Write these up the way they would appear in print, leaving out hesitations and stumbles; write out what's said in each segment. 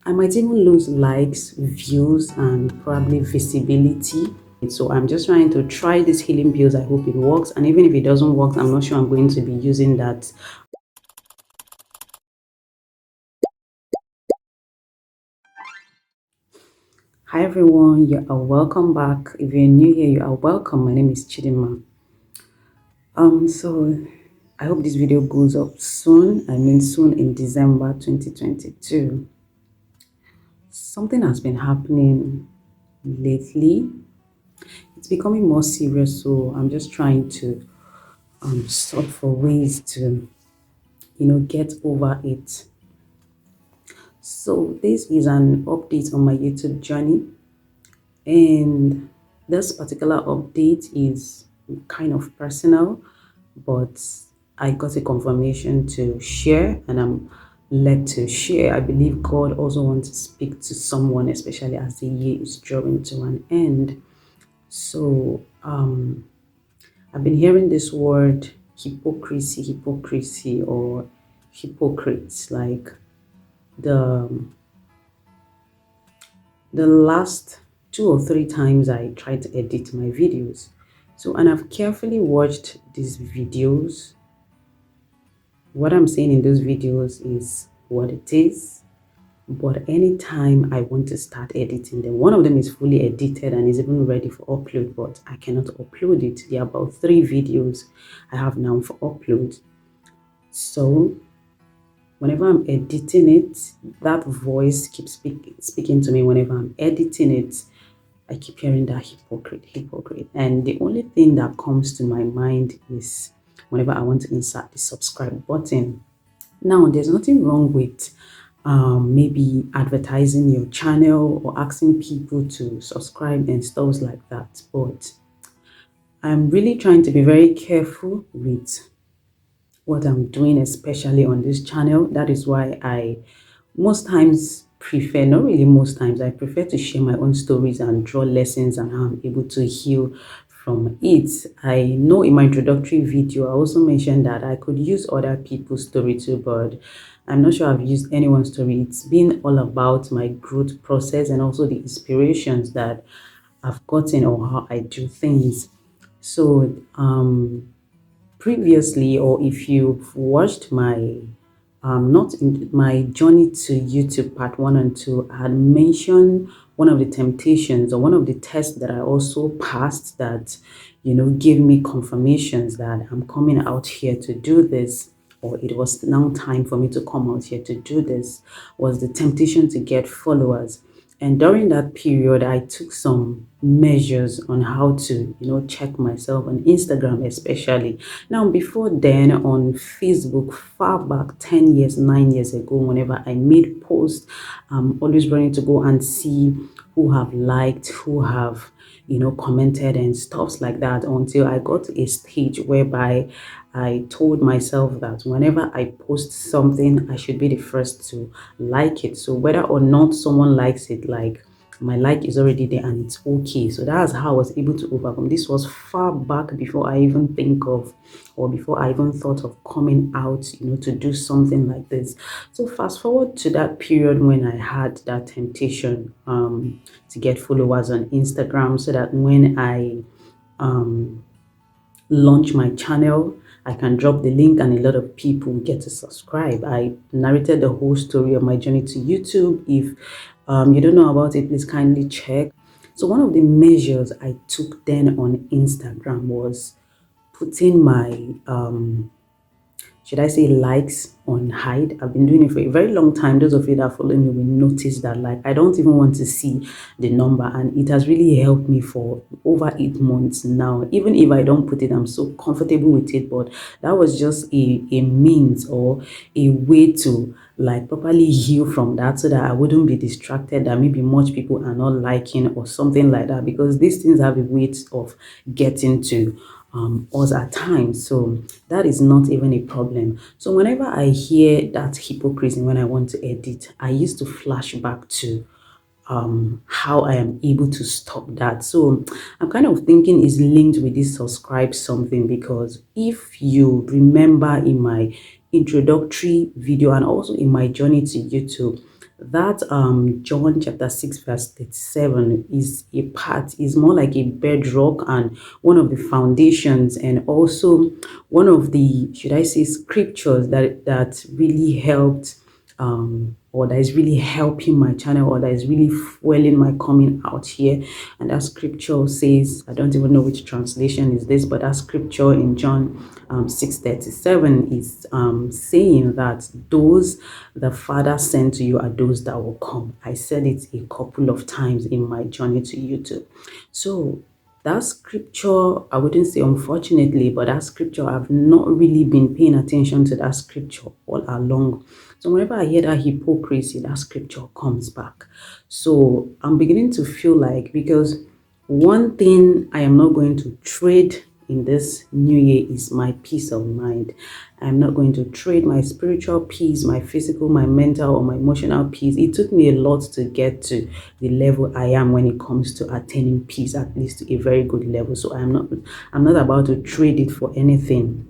I might even lose likes, views, and probably visibility. So I'm just trying to try this healing pills. I hope it works. And even if it doesn't work, I'm not sure I'm going to be using that. Hi everyone, you are welcome back. If you're new here, you are welcome. My name is Chidinma. So I hope this video goes up soon. I mean soon in December 2022. Something has been happening lately. It's becoming more serious, so I'm just trying to sort for ways to get over it. So this is an update on my YouTube journey, and this particular update is kind of personal, but I got a confirmation to share, and I'm led to share. I believe God also wants to speak to someone, especially as the year is drawing to an end. So I've been hearing this word hypocrisy, or hypocrites. Like the the last 2 or 3 times I tried to edit my videos. So, and I've carefully watched these videos. What I'm saying in those videos is what it is. But anytime I want to start editing them, one of them is fully edited and is even ready for upload, but I cannot upload it. There are about 3 videos I have now for upload. So whenever I'm editing it, that voice keeps speaking to me. Whenever I'm editing it, I keep hearing that hypocrite. And the only thing that comes to my mind is whenever I want to insert the subscribe button. Now, there's nothing wrong with maybe advertising your channel or asking people to subscribe and stuff like that. But I'm really trying to be very careful with what I'm doing, especially on this channel. That is why I most times prefer, not really most times, I prefer to share my own stories and draw lessons and how I'm able to heal from it. I know in my introductory video, I also mentioned that I could use other people's story too, but I'm not sure I've used anyone's story. It's been all about my growth process and also the inspirations that I've gotten or how I do things. So, previously, or if you've watched my not in my journey to YouTube part 1 and 2, I had mentioned one of the temptations or one of the tests that I also passed that gave me confirmations that I'm coming out here to do this, or it was now time for me to come out here to do this, was the temptation to get followers. And during that period, I took some measures on how to, check myself on Instagram, especially. Now, before then, on Facebook, far back 10 years, 9 years ago, whenever I made posts, I'm always running to go and see who have liked, who have, commented and stuffs like that, until I got to a stage whereby I told myself that whenever I post something, I should be the first to like it. So whether or not someone likes it, like my like is already there and it's okay. So that's how I was able to overcome. This was far back before I even think of, or before I even thought of coming out, to do something like this. So fast forward to that period when I had that temptation to get followers on Instagram, so that when I launch my channel, I can drop the link and a lot of people get to subscribe. I narrated the whole story of my journey to YouTube. If you don't know about it, please kindly check. So one of the measures I took then on Instagram was putting my should I say, likes on hide. I've been doing it for a very long time. Those of you that follow me will notice that, like, I don't even want to see the number, and it has really helped me for over 8 months now. Even if I don't put it, I'm so comfortable with it. But that was just a means or a way to like properly heal from that, so that I wouldn't be distracted that maybe much people are not liking or something like that, because these things have a way of getting to us at times. So that is not even a problem. So whenever I hear that hypocrisy when I want to edit, I used to flash back to how I am able to stop that. So I'm kind of thinking is linked with this subscribe something, because if you remember in my introductory video and also in my journey to YouTube, That John chapter 6 verse 37 is a part, is more like a bedrock and one of the foundations, and also one of the, should I say, scriptures that really helped, or that is really helping my channel, or that is really fueling my coming out here. And that scripture says, I don't even know which translation is this, but that scripture in John 6:37 is saying that those the Father sent to you are those that will come. I said it a couple of times in my journey to YouTube. So that scripture, I wouldn't say unfortunately, but that scripture, I've not really been paying attention to that scripture all along. So whenever I hear that hypocrisy, that scripture comes back. So I'm beginning to feel like, because one thing I am not going to trade in this new year is my peace of mind. I'm not going to trade my spiritual peace, my physical, my mental, or my emotional peace. It took me a lot to get to the level I am when it comes to attaining peace, at least to a very good level. So I'm not about to trade it for anything.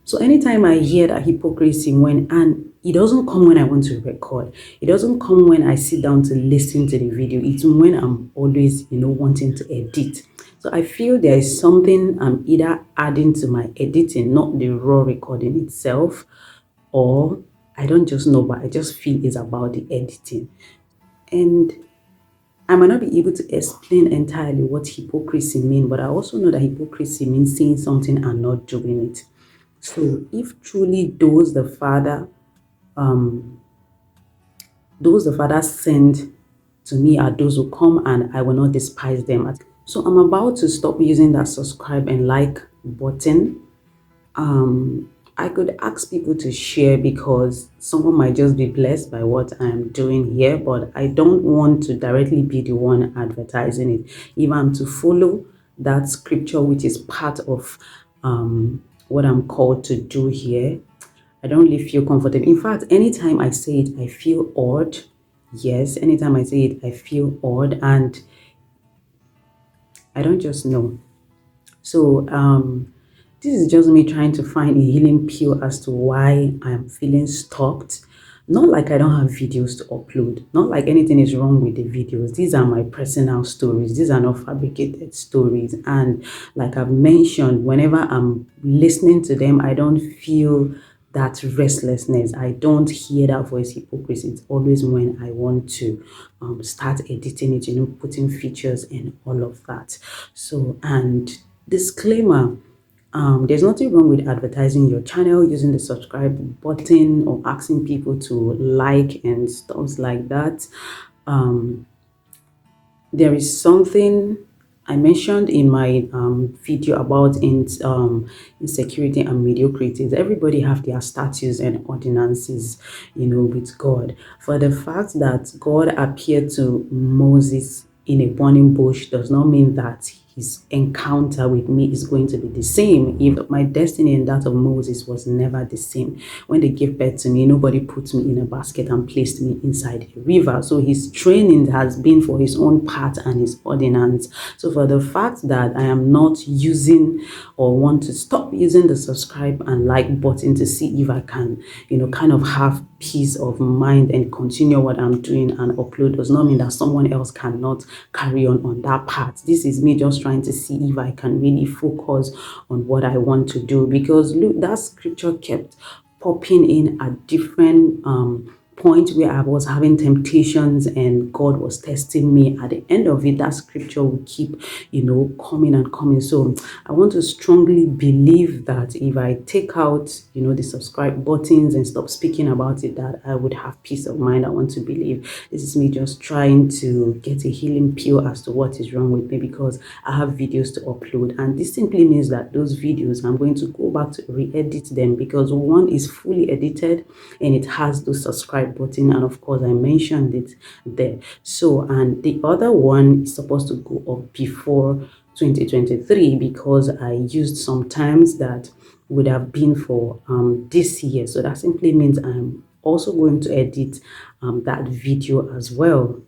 So anytime I hear that hypocrisy, and it doesn't come when I want to record, it doesn't come when I sit down to listen to the video, it's when I'm always, wanting to edit. So I feel there is something I'm either adding to my editing, not the raw recording itself, or I don't just know, but I just feel it's about the editing. And I might not be able to explain entirely what hypocrisy means, but I also know that hypocrisy means saying something and not doing it. So if truly those the Father send to me are those who come, and I will not despise them. So I'm about to stop using that subscribe and like button. I could ask people to share, because someone might just be blessed by what I'm doing here, but I don't want to directly be the one advertising it. If I'm to follow that scripture, which is part of what I'm called to do here, I don't really feel comfortable. In fact, anytime I say it, I feel odd. Yes, anytime I say it, I feel odd, and I don't just know. So this is just me trying to find a healing pill as to why I'm feeling stopped. Not like I don't have videos to upload, not like anything is wrong with the videos. These are my personal stories. These are not fabricated stories. And like I've mentioned, whenever I'm listening to them, I don't feel that restlessness. I don't hear that voice hypocrisy. It's always when I want to start editing it, putting features and all of that. So, and disclaimer, there's nothing wrong with advertising your channel, using the subscribe button, or asking people to like and stuff like that. There is something I mentioned in my video about insecurity and mediocrity. Everybody have their statutes and ordinances, with God. For the fact that God appeared to Moses in a burning bush does not mean that his encounter with me is going to be the same. If my destiny and that of Moses was never the same. When they gave birth to me, nobody put me in a basket and placed me inside a river. So his training has been for his own part and his ordinance. So for the fact that I am not using, or want to stop using, the subscribe and like button to see if I can, kind of have peace of mind and continue what I'm doing and upload, does not mean that someone else cannot carry on that part. This is me just trying to see if I can really focus on what I want to do, because look, that scripture kept popping in at different point where I was having temptations and God was testing me. At the end of it, that scripture will keep, coming and coming. So I want to strongly believe that if I take out, the subscribe buttons and stop speaking about it, that I would have peace of mind. I want to believe. This is me just trying to get a healing pill as to what is wrong with me, because I have videos to upload, and this simply means that those videos, I'm going to go back to re-edit them, because one is fully edited and it has those subscribe button, and of course I mentioned it there. So, and the other one is supposed to go up before 2023, because I used some times that would have been for this year. So that simply means I'm also going to edit that video as well.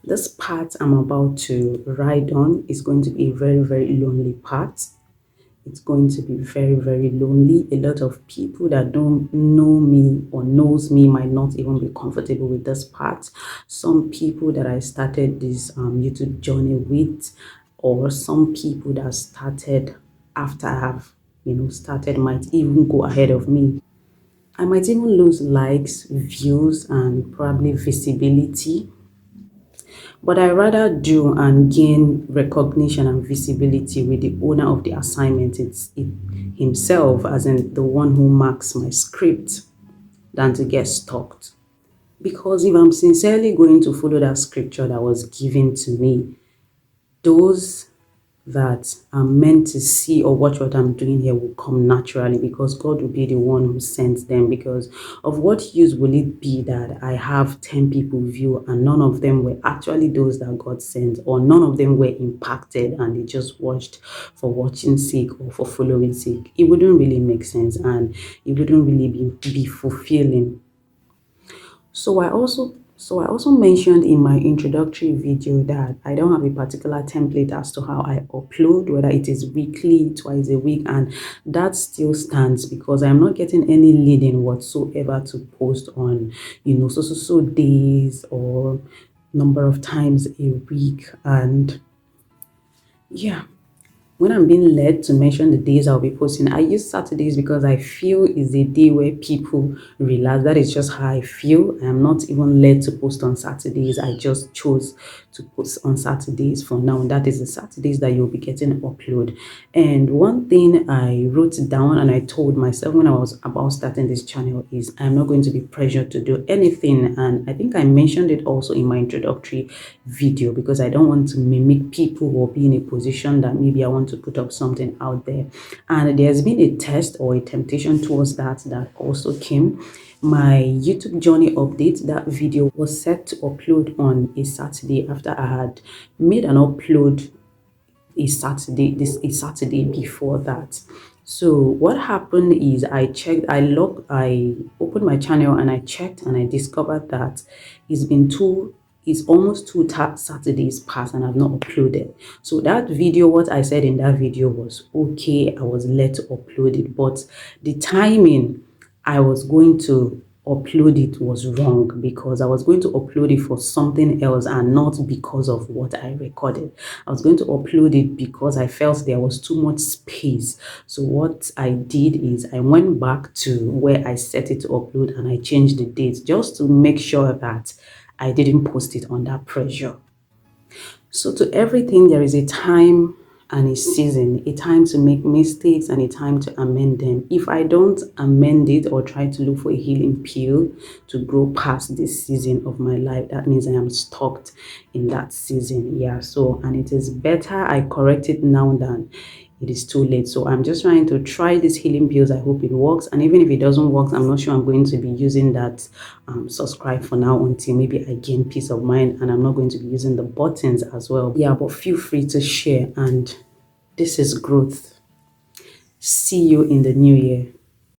This part I'm about to ride on is going to be a very, very lonely part. it's going to be very, very lonely. A lot of people that don't know me or knows me might not even be comfortable with this part. Some people that I started this YouTube journey with, or some people that started after I have, started, might even go ahead of me. I might even lose likes, views, and probably visibility. But I rather do and gain recognition and visibility with the owner of the assignment, himself, as in the one who marks my script, than to get stalked. Because if I'm sincerely going to follow that scripture that was given to me, those that I'm meant to see or watch what I'm doing here will come naturally, because God will be the one who sends them. Because of what use will it be that I have 10 people view and none of them were actually those that God sent, or none of them were impacted and they just watched for watching sake or for following sake? It wouldn't really make sense, and it wouldn't really be fulfilling. So I also mentioned in my introductory video that I don't have a particular template as to how I upload, whether it is weekly, twice a week, and that still stands because I'm not getting any leading whatsoever to post on, so days or number of times a week. And yeah, when I'm being led to mention the days I'll be posting, I use Saturdays because I feel is a day where people relax. That is just how I feel. I am not even led to post on Saturdays. I just chose to post on Saturdays for now. That is the Saturdays that you'll be getting upload. And one thing I wrote down and I told myself when I was about starting this channel is I'm not going to be pressured to do anything. And I think I mentioned it also in my introductory video, because I don't want to mimic people or be in a position that maybe I want to put up something out there. And there's been a test or a temptation towards that also came. My YouTube journey update, that video was set to upload on a Saturday after I had made an upload a Saturday before that. So what happened is I opened my channel and I checked and I discovered that it's almost two Saturdays past and I've not uploaded. So that video, what I said in that video was okay. I was led to upload it, but the timing I was going to upload it was wrong, because I was going to upload it for something else and not because of what I recorded. I was going to upload it because I felt there was too much space. So what I did is I went back to where I set it to upload and I changed the date just to make sure that I didn't post it under pressure. So to everything, there is a time and a season, a time to make mistakes and a time to amend them. If I don't amend it or try to look for a healing pill to grow past this season of my life, that means I am stuck in that season. Yeah, so, and it is better I correct it now than it is too late. So I'm just trying to try these healing pills. I hope it works. And even if it doesn't work, I'm not sure I'm going to be using that subscribe for now until maybe I gain peace of mind. And I'm not going to be using the buttons as well. Yeah, but feel free to share. And this is growth. See you in the new year.